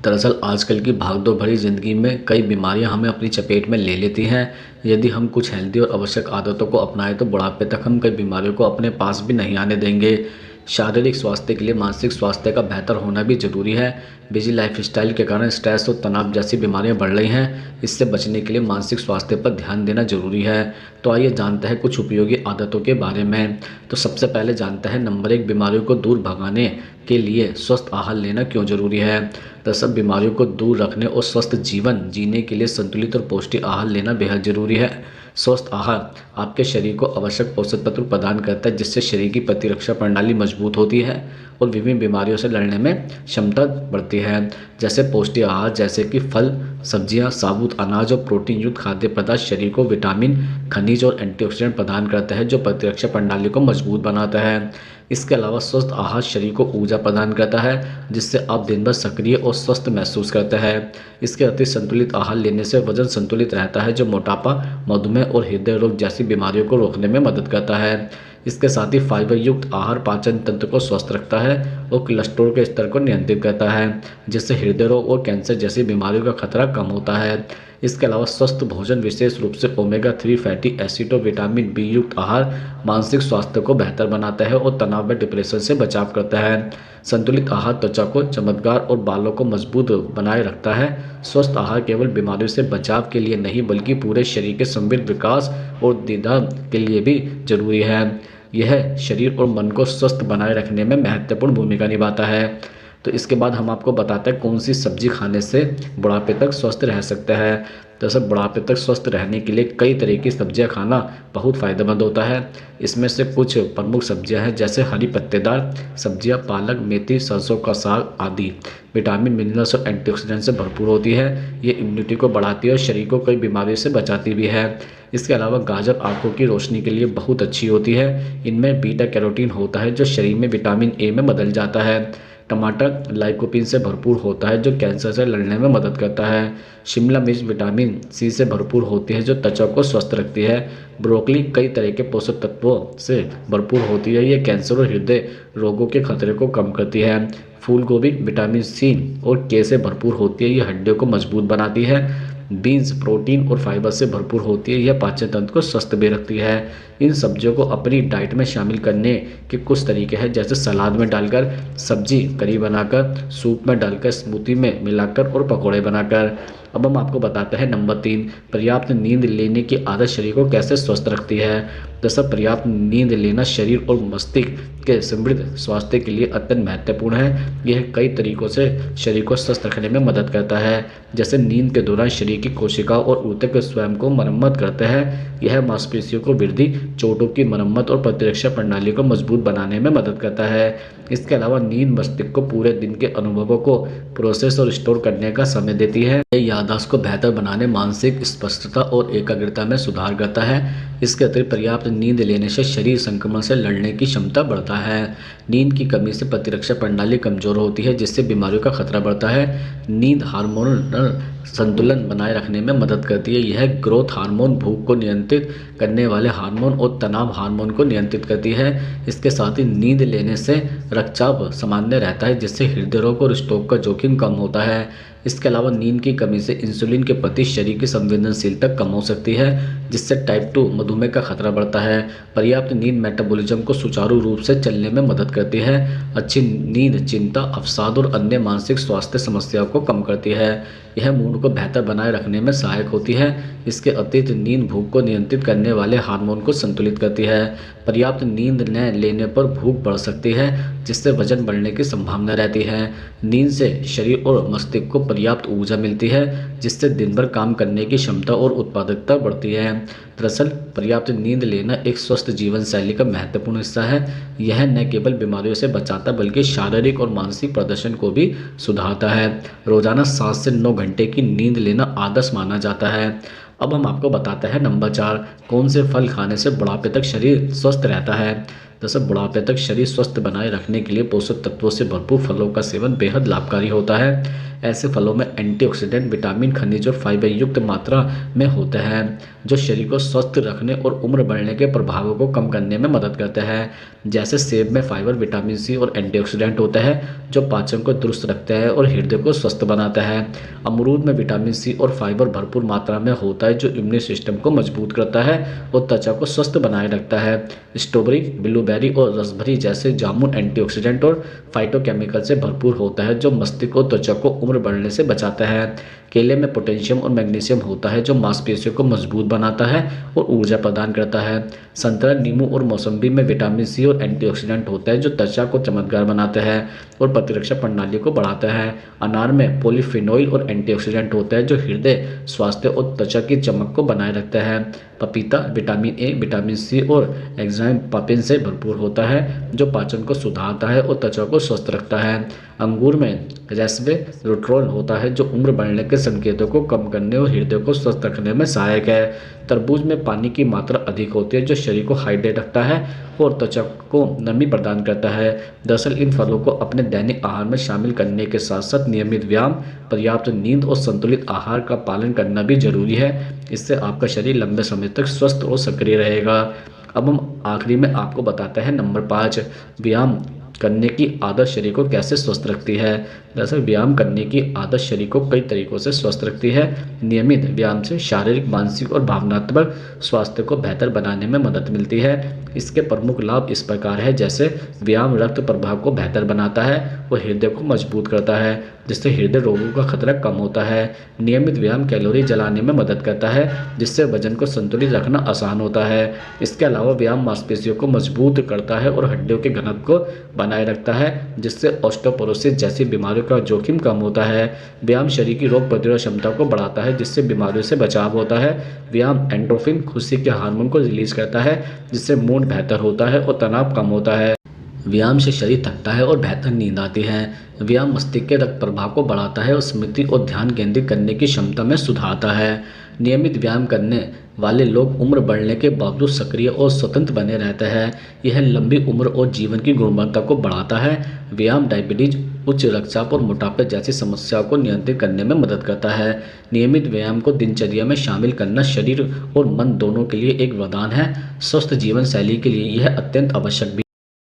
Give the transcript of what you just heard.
दरअसल आजकल की भागदौड़ भरी ज़िंदगी में कई बीमारियां हमें अपनी चपेट में ले लेती हैं। यदि हम कुछ हेल्दी और आवश्यक आदतों को अपनाएं तो बुढ़ापे तक हम कई बीमारियों को अपने पास भी नहीं आने देंगे। शारीरिक स्वास्थ्य के लिए मानसिक स्वास्थ्य का बेहतर होना भी ज़रूरी है। बिजी लाइफस्टाइल के कारण स्ट्रेस और तनाव जैसी बीमारियां बढ़ रही हैं। इससे बचने के लिए मानसिक स्वास्थ्य पर ध्यान देना जरूरी है। तो आइए जानते हैं कुछ उपयोगी आदतों के बारे में। तो सबसे पहले जानते हैं नंबर एक, बीमारियों को दूर भगाने के लिए स्वस्थ आहार लेना क्यों जरूरी है। दरअसल बीमारियों को दूर रखने और स्वस्थ जीवन जीने के लिए संतुलित और पौष्टिक आहार लेना बेहद जरूरी है। स्वस्थ आहार आपके शरीर को आवश्यक पोषक तत्व प्रदान करता है, जिससे शरीर की प्रतिरक्षा प्रणाली मजबूत होती है और विभिन्न बीमारियों से लड़ने में क्षमता बढ़ती है। जैसे पौष्टिक आहार जैसे कि फल, सब्जियां, साबुत अनाज और प्रोटीन युक्त खाद्य पदार्थ शरीर को विटामिन, खनिज और एंटीऑक्सीडेंट प्रदान करता है, जो प्रतिरक्षा प्रणाली को मजबूत बनाता है। इसके अलावा स्वस्थ आहार शरीर को ऊर्जा प्रदान करता है, जिससे आप दिन भर सक्रिय और स्वस्थ महसूस करते हैं। इसके अतिरिक्त संतुलित आहार लेने से वजन संतुलित रहता है, जो मोटापा, मधुमेह और हृदय रोग जैसी बीमारियों को रोकने में मदद करता है। इसके साथ ही फाइबर युक्त आहार पाचन तंत्र को स्वस्थ रखता है और कोलेस्ट्रॉल के स्तर को नियंत्रित करता है, जिससे हृदय रोग और कैंसर जैसी बीमारियों का खतरा कम होता है। इसके अलावा स्वस्थ भोजन, विशेष रूप से ओमेगा 3 फैटी एसिड और विटामिन बी युक्त आहार मानसिक स्वास्थ्य को बेहतर बनाता है और तनाव व डिप्रेशन से बचाव करता है। संतुलित आहार त्वचा को चमकदार और बालों को मजबूत बनाए रखता है। स्वस्थ आहार केवल बीमारियों से बचाव के लिए नहीं, बल्कि पूरे शरीर के समृद्ध विकास और दीदा के लिए भी जरूरी है। यह शरीर और मन को स्वस्थ बनाए रखने में महत्वपूर्ण भूमिका निभाता है। तो इसके बाद हम आपको बताते हैं कौन सी सब्जी खाने से बुढ़ापे तक स्वस्थ रह सकते हैं। दरअसल बुढ़ापे तक स्वस्थ रहने के लिए कई तरह की सब्जियां खाना बहुत फायदेमंद होता है। इसमें से कुछ प्रमुख सब्जियां हैं, जैसे हरी पत्तेदार सब्जियां, पालक, मेथी, सरसों का साग आदि विटामिन, मिनरल्स और एंटीऑक्सीडेंट से भरपूर होती है। ये इम्यूनिटी को बढ़ाती है और शरीर को कई बीमारियों से बचाती भी है। इसके अलावा गाजर आंखों की रोशनी के लिए बहुत अच्छी होती है। इनमें बीटा कैरोटीन होता है, जो शरीर में विटामिन ए में बदल जाता है। टमाटर लाइकोपीन से भरपूर होता है, जो कैंसर से लड़ने में मदद करता है। शिमला मिर्च विटामिन सी से भरपूर होती है, जो त्वचा को स्वस्थ रखती है। ब्रोकली कई तरह के पोषक तत्वों से भरपूर होती है। ये कैंसर और हृदय रोगों के खतरे को कम करती है। फूल गोभी विटामिन सी और के से भरपूर होती है। ये हड्डियों को मजबूत बनाती है। बीन्स प्रोटीन और फाइबर से भरपूर होती है। यह पाचन तंत्र को स्वस्थ भी रखती है। इन सब्जियों को अपनी डाइट में शामिल करने के कुछ तरीके हैं, जैसे सलाद में डालकर, सब्जी करी बनाकर, सूप में डालकर, स्मूदी में मिलाकर और पकौड़े बनाकर। अब हम आपको बताते हैं नंबर 3, पर्याप्त नींद लेने की आदत शरीर को कैसे स्वस्थ रखती है। दरअसल पर्याप्त नींद लेना शरीर और मस्तिष्क के समृद्ध स्वास्थ्य के लिए अत्यंत महत्वपूर्ण है। यह कई तरीकों से शरीर को स्वस्थ रखने में मदद करता है। जैसे नींद के दौरान शरीर की कोशिकाओं और ऊतक स्वयं को मरम्मत करते हैं। यह मांसपेशियों को वृद्धि, चोटों की मरम्मत और प्रतिरक्षा प्रणाली को मजबूत बनाने में मदद करता है। इसके अलावा नींद मस्तिष्क को पूरे दिन के अनुभवों को प्रोसेस और स्टोर करने का समय देती है। यह याददाश्त को बेहतर बनाने, मानसिक स्पष्टता और एकाग्रता में सुधार करता है। इसके अतिरिक्त पर्याप्त नींद लेने से शरीर संक्रमण से लड़ने की क्षमता बढ़ता है। नींद की कमी से प्रतिरक्षा प्रणाली कमजोर होती है, जिससे बीमारियों का खतरा बढ़ता है। नींद हार्मोनल संतुलन बनाए रखने में मदद करती है। यह ग्रोथ हार्मोन, भूख को नियंत्रित करने वाले हार्मोन और तनाव हार्मोन को नियंत्रित करती है। इसके साथ ही नींद लेने से रक्तचाप सामान्य रहता है, जिससे हृदय रोग और स्ट्रोक का जोखिम कम होता है। इसके अलावा नींद की कमी से इंसुलिन के प्रति शरीर की संवेदनशीलता कम हो सकती है, जिससे टाइप 2 मधुमेह का खतरा बढ़ता है। पर्याप्त नींद मेटाबॉलिज्म को सुचारू रूप से चलने में मदद करती है। अच्छी नींद चिंता, अवसाद और अन्य मानसिक स्वास्थ्य समस्याओं को कम करती है। यह मूड को बेहतर बनाए रखने में सहायक होती है। इसके अतिरिक्त नींद भूख को नियंत्रित करने वाले हार्मोन को संतुलित करती है। पर्याप्त नींद न लेने पर भूख बढ़ सकती है, जिससे वजन बढ़ने की संभावना रहती है। नींद से शरीर और मस्तिष्क को पर्याप्त ऊर्जा मिलती है, जिससे दिन भर काम करने की क्षमता और उत्पादकता बढ़ती है। दरअसल पर्याप्त नींद लेना एक स्वस्थ जीवन शैली का महत्वपूर्ण हिस्सा है। यह न केवल बीमारियों से बचाता, बल्कि शारीरिक और मानसिक प्रदर्शन को भी सुधारता है। रोजाना 7 से 9 घंटे की नींद लेना आदर्श माना जाता है। अब हम आपको बताते हैं नंबर 4, कौन से फल खाने से बुढ़ापे तक शरीर स्वस्थ रहता है। दरअसल बुढ़ापे तक शरीर स्वस्थ बनाए रखने के लिए पोषक तत्वों से भरपूर फलों का सेवन बेहद लाभकारी होता है। ऐसे फलों में एंटीऑक्सीडेंट, विटामिन, खनिज और फाइबर युक्त मात्रा में होते हैं, जो शरीर को स्वस्थ रखने और उम्र बढ़ने के प्रभावों को कम करने में मदद करते हैं। जैसे सेब में फाइबर, विटामिन सी और एंटीऑक्सीडेंट होते हैं, जो पाचन को दुरुस्त रखता है और हृदय को स्वस्थ बनाता है। अमरूद में विटामिन सी और फाइबर भरपूर मात्रा में होता है, जो इम्यून सिस्टम को मजबूत करता है और त्वचा को स्वस्थ बनाए रखता है। स्ट्रॉबेरी, ब्लूबेरी और रसभरी जैसे जामुन एंटीऑक्सीडेंट और फाइटोकेमिकल से भरपूर होता है, जो मस्तिष्क और त्वचा को उम्र बढ़ने से बचाता है। केले में पोटेशियम और मैग्नीशियम होता है, जो मांसपेशियों को मजबूत बनाता है और ऊर्जा प्रदान करता है। संतरा, नींबू और मौसम्बी में विटामिन सी और एंटीऑक्सीडेंट होता है, जो त्वचा को चमकदार बनाता है और प्रतिरक्षा प्रणाली को बढ़ाता है। अनार में पॉलीफिनोल और एंटीऑक्सीडेंट होता है, जो हृदय स्वास्थ्य और त्वचा की चमक को बनाए रखता है। पपीता विटामिन ए, विटामिन सी और एंजाइम पापेन से भरपूर होता है, जो पाचन को सुधारता है और त्वचा को स्वस्थ रखता है। अंगूर में रेस्वेराट्रोल होता है, जो उम्र बढ़ने के संकेतों को कम करने और हृदय को स्वस्थ रखने में सहायक है। तरबूज में पानी की मात्रा अधिक होती है, जो शरीर को हाइड्रेट रखता है और त्वचा को नमी प्रदान करता है। दरअसल इन फलों को अपने दैनिक आहार में शामिल करने के साथ साथ नियमित व्यायाम, पर्याप्त नींद और संतुलित आहार का पालन करना भी जरूरी है। इससे आपका शरीर लंबे समय तक स्वस्थ और सक्रिय रहेगा। अब हम आखिरी में आपको बताते हैं नंबर 5, व्यायाम करने की आदत शरीर को कैसे स्वस्थ रखती है। दरअसल व्यायाम करने की आदत शरीर को कई तरीकों से स्वस्थ रखती है। नियमित व्यायाम से शारीरिक, मानसिक और भावनात्मक स्वास्थ्य को बेहतर बनाने में मदद मिलती है। इसके प्रमुख लाभ इस प्रकार है, जैसे व्यायाम रक्त प्रवाह को बेहतर बनाता है और हृदय को मजबूत करता है, जिससे हृदय रोगों का खतरा कम होता है। नियमित व्यायाम कैलोरी जलाने में मदद करता है, जिससे वजन को संतुलित रखना आसान होता है। इसके अलावा व्यायाम मांसपेशियों को मजबूत करता है और हड्डियों के घनत्व को बनाए रखता है, जिससे ऑस्टियोपोरोसिस जैसी बीमारियों का जोखिम कम होता है। व्यायाम शरीर की रोग प्रतिरोधक क्षमता को बढ़ाता है, जिससे बीमारियों से बचाव होता है। व्यायाम एंडोर्फिन, खुशी के हार्मोन को रिलीज करता है, जिससे मूड बेहतर होता है और तनाव कम होता है। व्यायाम से शरीर थकता है और बेहतर नींद आती है। व्यायाम मस्तिष्क के रक्त प्रवाह को बढ़ाता है और स्मृति और ध्यान केंद्रित करने की क्षमता में सुधारता है। नियमित व्यायाम करने वाले लोग उम्र बढ़ने के बावजूद सक्रिय और स्वतंत्र बने रहते हैं। यह लंबी उम्र और जीवन की गुणवत्ता को बढ़ाता है। व्यायाम डायबिटीज, उच्च रक्तचाप और मोटापे जैसी समस्याओं को नियंत्रित करने में मदद करता है। नियमित व्यायाम को दिनचर्या में शामिल करना शरीर और मन दोनों के लिए एक वरदान है। स्वस्थ जीवन शैली के लिए यह अत्यंत आवश्यक भी